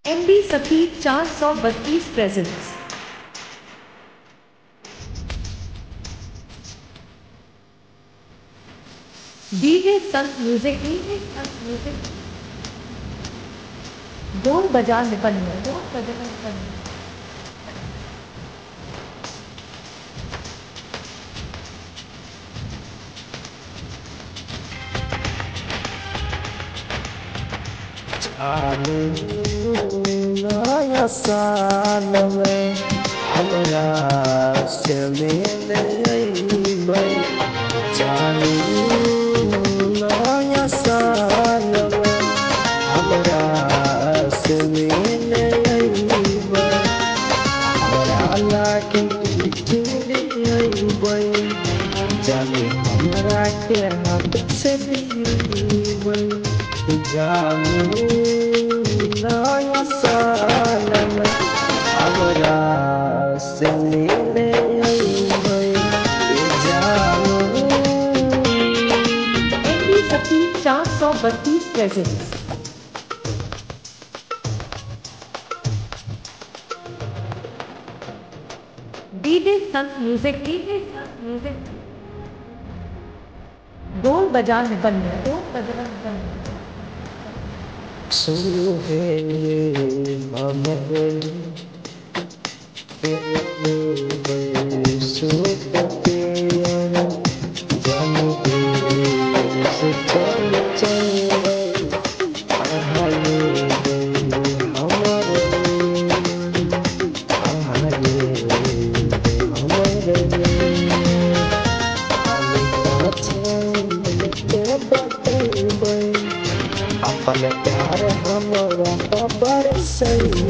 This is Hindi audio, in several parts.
MB सखी 432 प्रेजेंट्स। डीजे संत म्यूजिक, ढोल बजा निकलने, ढोल बजा निकलने। नया साल में हमरा से मिले अइबै। जानू नया साल में हमरा से मिले अइबै। हमरा लागे मिले अइबै। जानू हमरा के हाथ से मिलबै। जानू नया साल में हमरा से मिले अइबै। जानू MB सखी 432 प्रेजेंट्स। डीजे संत म्यूजिक, ढोल बजा निकलने, ढोल बजा निकलने। अपने प्यार हमरा खबर सही।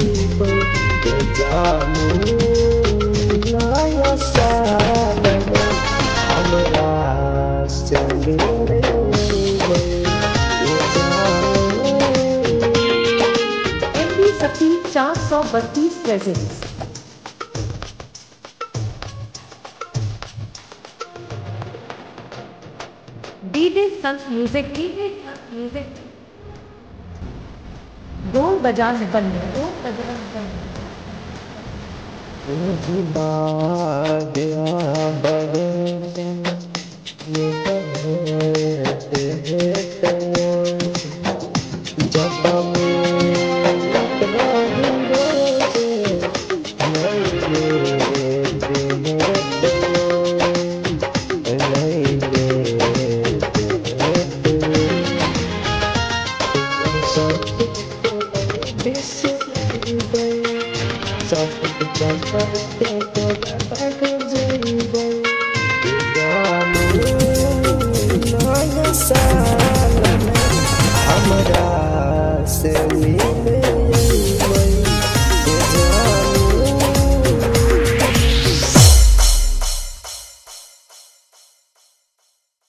जानू नया साल में हमरा से मिले अइबै। MB सखी 432 प्रेजेंट्स। डीजे संत म्यूजिक, ढोल बजा निकलने, ढोल बजा निकलने। हमरा से